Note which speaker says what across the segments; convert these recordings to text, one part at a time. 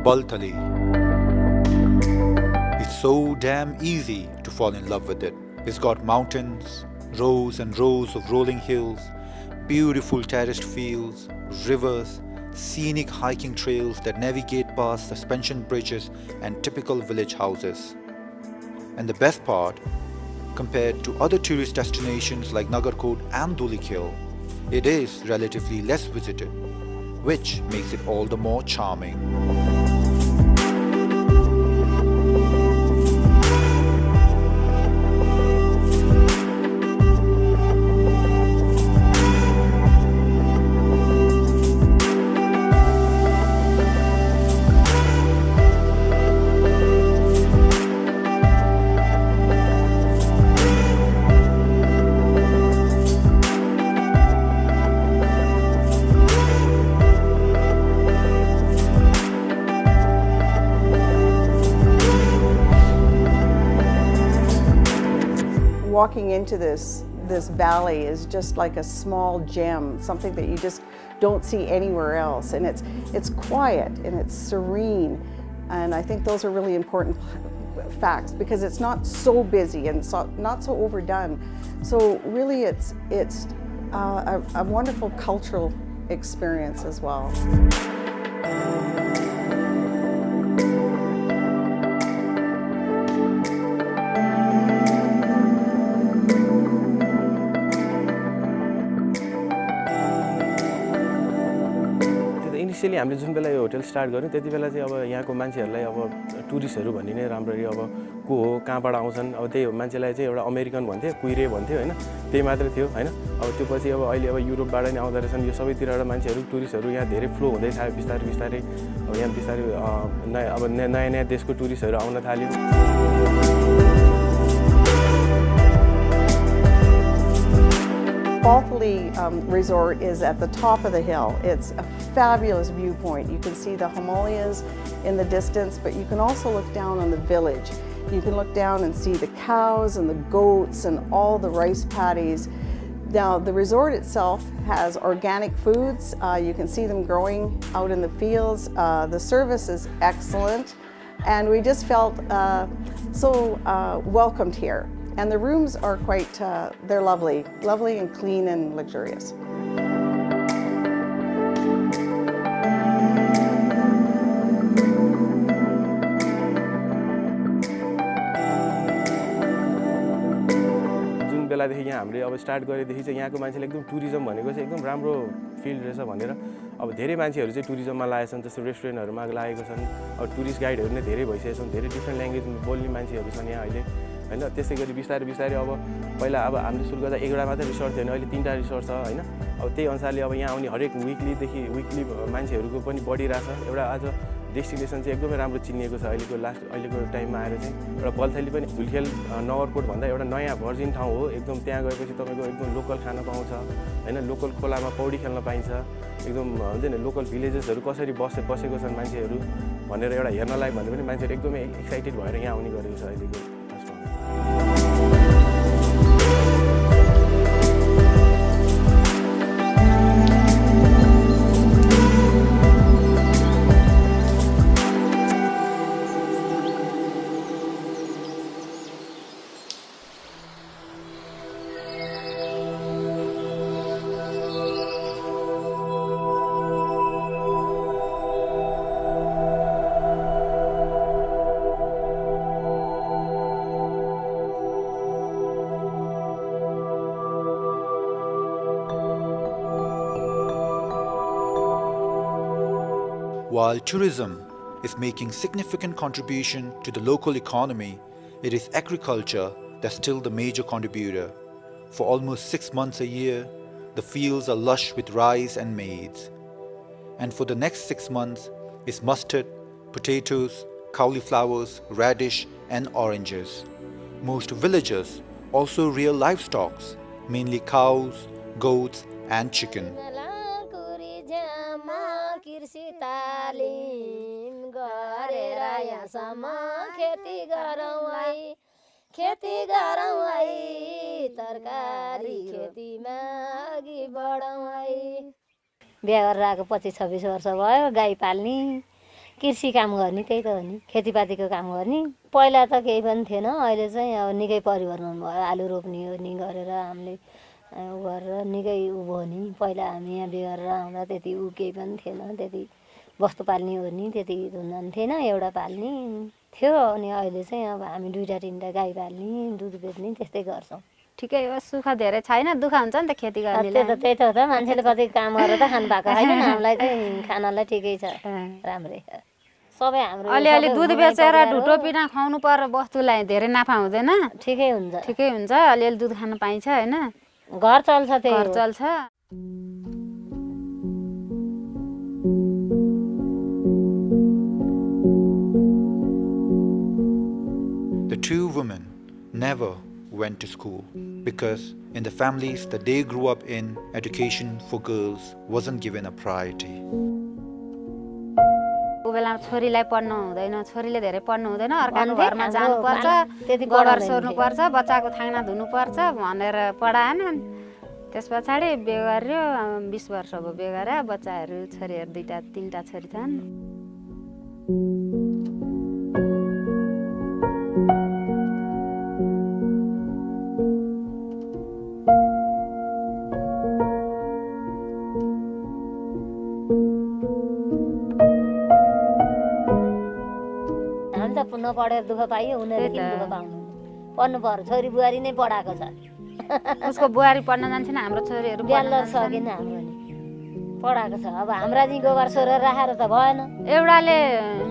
Speaker 1: Balthali. It's so damn easy to fall in love with it. It's got mountains, rows and rows of rolling hills, beautiful terraced fields, rivers, scenic hiking trails that navigate past suspension bridges and typical village houses. And the best part, compared to other tourist destinations like Nagarkot and Dhulikhel, it is relatively less visited, which makes it all the more charming.
Speaker 2: Walking into this valley is just like a small gem, something that you just don't see anywhere else. And it's quiet and it's serene. And I think those are really important facts because it's not so busy and not so overdone. So really it's a wonderful cultural experience as well.
Speaker 3: Initially हामीले जुन बेला यो hotel start गर्यौं त्यति बेला चाहिँ अब यहाँको मान्छेहरुलाई अब टुरिस्टहरु भन्ने नै राम्ररी अब को हो कहाँबाट आउँछन् अब त्यही मान्छेलाई चाहिँ एउटा अमेरिकन भन्थे कुइरे भन्थ्यो हैन त्यही मात्र थियो हैन अब त्यो पछि अब अहिले अब युरोपबाट नि आउँदै रहेछन् यो सबैतिरबाट मान्छेहरु टुरिस्टहरु यहाँ धेरै फ्लो हुँदै छ बिस्तारै बिस्तारै अब यहाँ बिस्तारै नयाँ नयाँ देशको टुरिस्टहरु आउन थाल्यो
Speaker 2: Balthali resort is at the top of the hill. It's a fabulous viewpoint. You can see the Himalayas in the distance, but you can also look down on the village. You can look down and see the cows and the goats and all the rice paddies. Now, the resort itself has organic foods. You can see them growing out in the fields. The service is excellent, and we just felt so welcomed here. And the rooms are quite, they're lovely and clean and luxurious.
Speaker 3: जुन बेलादेखि यहाँ हामीले अब start गरेदेखि चाहिँ यहाँको मान्छेले एकदम टुरिज्म भनेको चाहिँ एकदम राम्रो फिल्ड रहेछ भनेर अब धेरै मान्छेहरू चाहिँ टुरिज्ममा लागेछन् जस्तो रेस्टुरेन्टहरुमा लागेको छन् अब टुरिस्ट गाइडहरु नै धेरै भइसकेका छन् धेरै डिफ्रेन्ट ल्याङ्ग्वेज बोल्ने मान्छेहरू छन् यहाँ अहिले हैन त्यसै गरी बिस्तारै बिस्तारै अब पहिला अब हामीले सुरु गर्दा एकवटा मात्र रिसोर्ट थियो अहिले तीनटा रिसोर्ट छ हैन अब त्यही अनुसारले अब यहाँ आउने हरेक विकली मान्छेहरूको पनि बढिरहेछ एउटा आज डेस्टिनेसन चाहिँ एकदमै राम्रो चिनिएको छ अहिलेको टाइममा आएर चाहिँ एउटा बल्थली पनि धुलखेल नगरकोट भन्दा एउटा नयाँ भर्जिन ठाउँ हो एकदम त्यहाँ गएपछि तपाईको एकदम लोकल खाना पाउँछ हैन लोकल खोलामा पौडी खेल्न पाइन्छ एकदम हुन्छ नि लोकल भिलेजेसहरु कसरी बसेको छन् मान्छेहरू भनेर एउटा हेर्नलाई भन्ने पनि मान्छेहरू एकदमै एक्साइटेड भएर यहाँ आउने गरेको छ अहिलेको
Speaker 1: While tourism is making significant contribution to the local economy, it is agriculture that's still the major contributor. For almost 6 months a year, the fields are lush with rice and maize. And for the next 6 months is mustard, potatoes, cauliflowers, radish and oranges. Most villagers also rear livestock, mainly cows, goats and chicken.
Speaker 4: बिहा गरेर आएको 25-26 वर्ष भयो गाई पाल्ने कृषि काम गर्ने त्यही त हो नि खेतीपातीको काम गर्ने पहिला त केही पनि थिएन अहिले चाहिँ अब निकै परिवर्तन भयो आलु रोप्ने हो नि गरेर हामीले गरेर निकै उभो नि पहिला हामी यहाँ बिहे गरेर आउँदा त्यति उ केही पनि थिएन त्यति वस्तु पाल्ने हो नि त्यति धुनधान थिएन एउटा पाल्ने थियो अनि अहिले चाहिँ अब हामी 2-3टा गाई पाल्ने दुध बेच्ने त्यस्तै गर्छौँ
Speaker 5: ठिकै हो सुख धेरै छैन दुःख हुन्छ नि त खेती गर्नेलाई
Speaker 4: त्यही त हो त मान्छेले कति काम गरेर त खानु भएको होइन हामीलाई चाहिँ खानालाई ठिकै छ राम्रै सबै हाम्रो
Speaker 5: अलिअलि दुध बेचेर ढुटो पिना खुवाउनु पर्यो वस्तुलाई धेरै नाफा हुँदैन
Speaker 4: ठिकै हुन्छ
Speaker 5: अलिअलि दुध खान पाइन्छ हैन
Speaker 4: घर चल्छ त्यही
Speaker 5: घर चल्छ
Speaker 1: The two women never went to school because in the families that they grew up in, education for girls wasn't given a priority.
Speaker 5: बेलामा छोरीलाई पढ्नु हुँदैन छोरीले धेरै पढ्नु हुँदैन अर्काको घरमा जानु पर्छ त्यति गोबर सोर्नु पर्छ बच्चाको थाङ्ना धुनु पर्छ भनेर पढाएन त्यसपछि बिहे गर्यो 20 वर्षको बिहे गरे बच्चाहरू छोरीहरू 2-3टा छोरी छन्
Speaker 4: नपढेर दुःख पाइयो उनीहरूले किन दुःख पाउनु पढ्नु पर्यो छोरी बुहारी नै पढाएको छ
Speaker 5: उसको बुहारी पढ्न जान्छन् हाम्रो छोरीहरू
Speaker 4: ब्याचलर सकिन हाम्रो नि पढाएको छ अब हाम्रा चाहिँ गोबर सोरेर राखेर त भएन
Speaker 5: एउटाले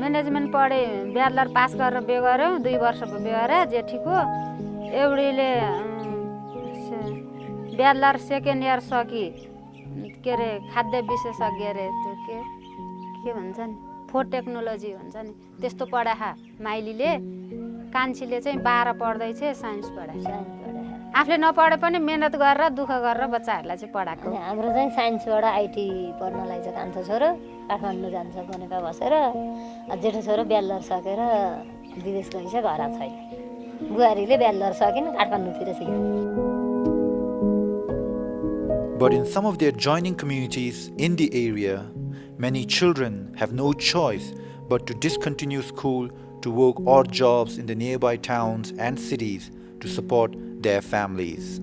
Speaker 5: म्यानेजमेन्ट पढे ब्याचलर पास गरेर बिहे गर्यो 2 वर्षको बिहे गरे जेठीको एउटीले ब्याचलर सेकेन्ड इयर सकि के रे खाद्य विशेषज्ञ रे त्यो के भन्छ नि फोर टेक्नोलोजी हुन्छ नि त्यस्तो पढाहा माइलीले कान्छीले चाहिँ 12 पढ्दै छ साइन्स पढाए आफूले नपढे पनि मेहनत गरेर दुःख गरेर बच्चाहरूलाई चाहिँ पढाएको
Speaker 4: हाम्रो चाहिँ साइन्सबाट आइटी पढ्नलाई चाहिँ कान्छो छोरो काठमाडौँ जान्छ बनेपा बसेर जेठो छोरो ब्याचलर सकेर विदेश गइछ घर छैन बुहारीले ब्याचलर सकिन काठमाडौँतिर सिक्यो
Speaker 1: But in some of the adjoining communities in the area, many children have no choice but to discontinue school to work odd jobs in the nearby towns and cities to support their families.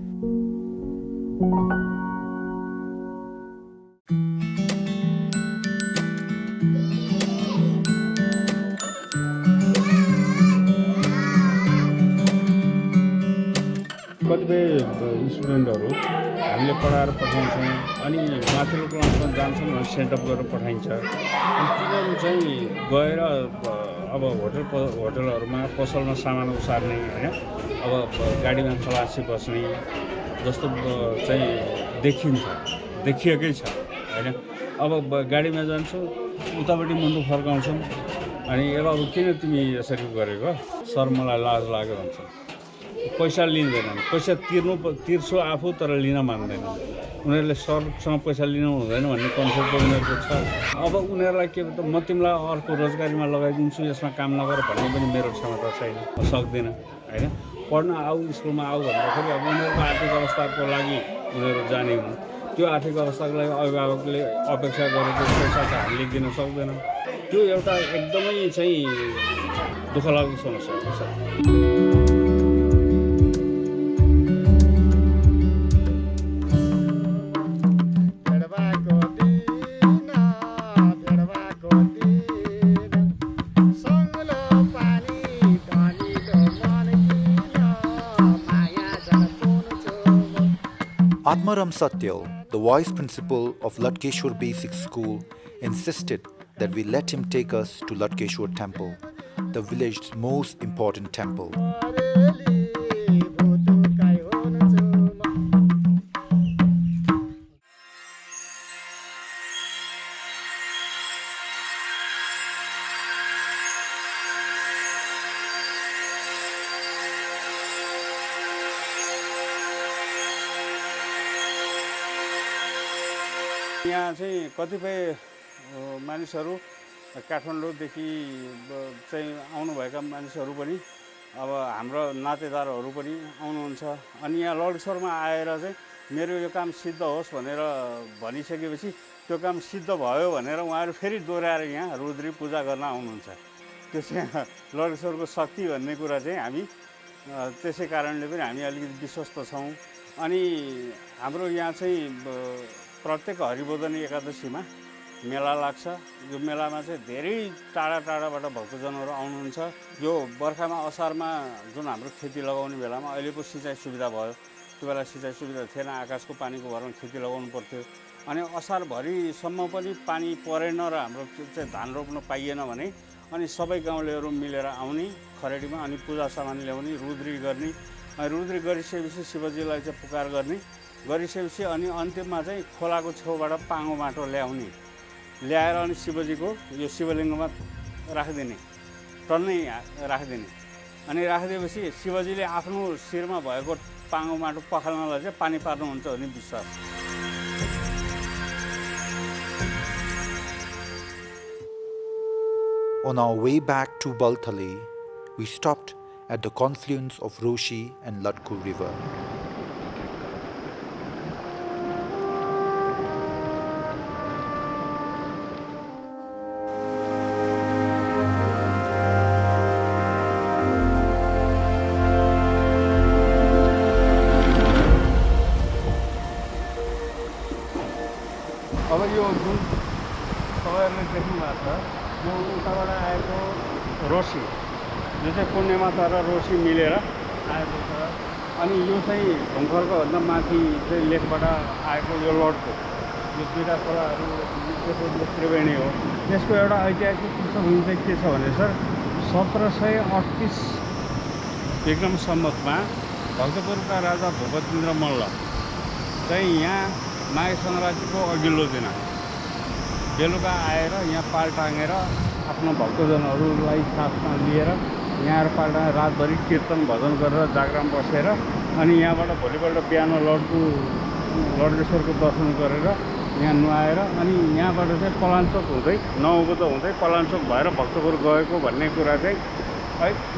Speaker 6: कतिपय स्टुडेन्टहरू हामीले पढाएर पठाउँछौँ अनि माथिल्लो क्लासमा जान्छन् अनि सेटअप गरेर पठाइन्छ अनि तिनीहरू चाहिँ गएर अब होटलहरूमा पसलमा सामान उसार्ने होइन अब गाडीमा खलासी बस्ने जस्तो चाहिँ देखिएकै छ होइन अब गाडीमा जान्छौँ उतापट्टि मुन्टु फर्काउँछौँ अनि अब किन तिमी यसरी गरेको सर मलाई लाज लाग्यो भन्छ पैसा लिँदैनन् पैसा तिर्छु आफू तर लिन मान्दैनन् उनीहरूले सरसँग पैसा लिनु हुँदैन भन्ने कन्सेप्ट उनीहरूको छ अब उनीहरूलाई के भन्छ म तिमीलाई अर्को रोजगारीमा लगाइदिन्छु यसमा काम नगर भन्ने पनि मेरो क्षमता छैन म सक्दिनँ होइन पढ्न आऊ स्कुलमा आऊ भन्दाखेरि अब उनीहरूको आर्थिक अवस्थाको लागि उनीहरू जाने हुन् त्यो आर्थिक अवस्थाको लागि अभिभावकले अपेक्षा गरेको पैसा त हामीले दिन सक्दैनौँ त्यो एउटा एकदमै चाहिँ दुःख लाग्दो समस्या छ
Speaker 1: Atmaram Satyal, the vice principal of Latkeshwar Basic School, insisted that we let him take us to Latkeshwar Temple, the village's most important temple.
Speaker 6: यहाँ चाहिँ कतिपय मानिसहरू काठमाडौँदेखि चाहिँ आउनुभएका मानिसहरू पनि अब हाम्रो नातेदारहरू पनि आउनुहुन्छ अनि यहाँ लडेश्वरमा आएर चाहिँ मेरो यो काम सिद्ध होस् भनेर भनिसकेपछि
Speaker 7: त्यो काम सिद्ध भयो भनेर उहाँहरू फेरि दोहोऱ्याएर यहाँ रुद्री पूजा गर्न आउनुहुन्छ। त्यो चाहिँ लडेश्वरको शक्ति भन्ने कुरा चाहिँ हामी त्यसै कारणले पनि हामी अलिकति विश्वस्त छौँ। अनि हाम्रो यहाँ चाहिँ प्रत्येक हरिबोधनी एकादशीमा मेला लाग्छ। यो मेलामा चाहिँ धेरै टाढा टाढाबाट भक्तजनहरू आउनुहुन्छ। यो बर्खामा असारमा जुन हाम्रो खेती लगाउने बेलामा अहिले पो सिँचाइ सुविधा भयो, त्यो बेला सिँचाइ सुविधा थिएन, आकाशको पानीको भरमा खेती लगाउनु पर्थ्यो। अनि असारभरिसम्म पनि पानी परेन र हाम्रो चाहिँ धान रोप्न पाइएन भने अनि सबै गाउँलेहरू मिलेर आउने खरेडीमा अनि पूजा सामान ल्याउने, रुद्री गर्ने। रुद्री गरिसकेपछि शिवजीलाई चाहिँ पुकार गर्ने, गरिसकेपछि अनि अन्त्यमा चाहिँ खोलाको छेउबाट पाङ्गो माटो ल्याएर अनि शिवजीको यो शिवलिङ्गमा राखिदिने, टन्नै राखिदिने। अनि राखिदिएपछि शिवजीले आफ्नो शिरमा भएको पाङ्गो माटो पखाल्नलाई चाहिँ पानी पार्नुहुन्छ भन्ने विश्वास।
Speaker 1: On our way back to Balthali, we stopped at the confluence of Roshi and Latku River.
Speaker 7: अब यो जुन तपाईँहरूले देख्नु भएको छ, यो उताबाट आएको रोसी, यो चाहिँ पुण्यमाता र रोसी मिलेर आएको छ। अनि यो चाहिँ ढुङ्खरको भन्दा माथि चाहिँ लेकबाट आएको यो लडको, यो दुईवटा खोलाहरू त्रिवेणी हो। यसको एउटा ऐतिहासिक पृष्ठभूमि चाहिँ के छ भने सर, 1738 विक्रम सम्वतमा भक्तपुरका राजा भूपतिन्द्र मल्ल चाहिँ यहाँ माघे सङ्क्रान्तिको अघिल्लो दिन बेलुका आएर यहाँ पाल टाँगेर आफ्नो भक्तजनहरूलाई साथमा लिएर यहाँ पाल टाँगेर रातभरि कीर्तन भजन गरेर जागराम बसेर अनि यहाँबाट भोलिपल्ट बिहान लडेश्वरको दर्शन गरेर यहाँ नुहाएर अनि यहाँबाट चाहिँ पलाञ्चोक हुँदै नौबुद्ध हुँदै पलाञ्चोक भएर भक्तपुर गएको भन्ने कुरा चाहिँ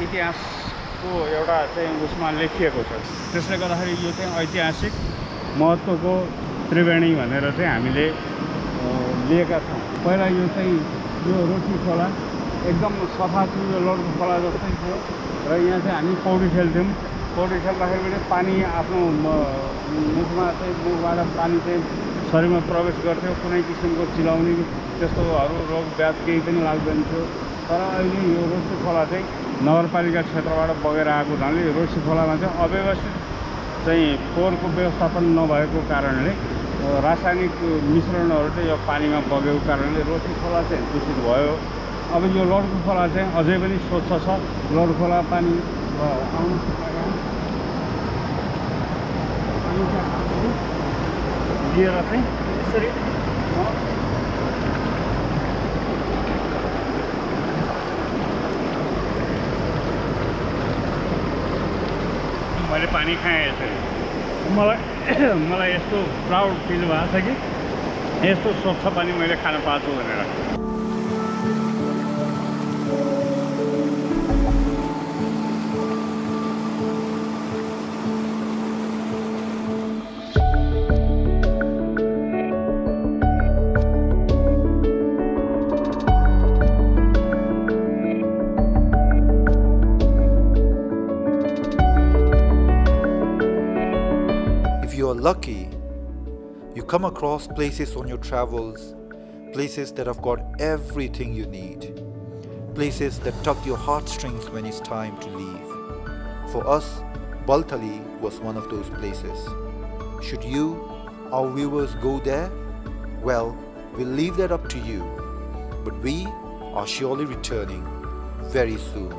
Speaker 7: इतिहासको एउटा चाहिँ उसमा लेखिएको छ। त्यसले गर्दाखेरि यो चाहिँ ऐतिहासिक महत्त्वको त्रिवेणी भनेर चाहिँ हामीले लिएका छौँ। पहिला यो चाहिँ यो रोटी खोला एकदम सफा थियो, यो लडको खोला जस्तै थियो र यहाँ चाहिँ हामी पौडी खेल्थ्यौँ। पौडी खेल्दाखेरि पनि पानी आफ्नो मुखमा चाहिँ मुखबाट पानी चाहिँ शरीरमा प्रवेश गर्थ्यो, कुनै किसिमको चिलाउने त्यस्तोहरू रोग व्याध केही पनि लाग्दैन थियो। तर अहिले यो रोसी खोला चाहिँ नगरपालिका क्षेत्रबाट बगेर आएको हुनाले रोसी खोलामा चाहिँ अव्यवस्थित चाहिँ फोहोरको व्यवस्थापन नभएको कारणले रासायनिक मिश्रणहरू चाहिँ यो पानीमा बगेको कारणले रोसी खोला चाहिँ दूषित भयो। अब यो लडको खोला चाहिँ अझै पनि स्वच्छ छ। लडको खोला पानी आउनु लिएर चाहिँ यसरी मैले पानी खाएँ यसरी। मलाई यस्तो प्राउड फिल भएको छ कि यस्तो स्वच्छ पानी मैले खान पाएको भनेर।
Speaker 1: Lucky, you come across places on your travels, places that have got everything you need, places that tug your heartstrings when it's time to leave. For us, Balthali was one of those places. Should you, our viewers, go there? Well, we'll leave that up to you, but we are surely returning very soon.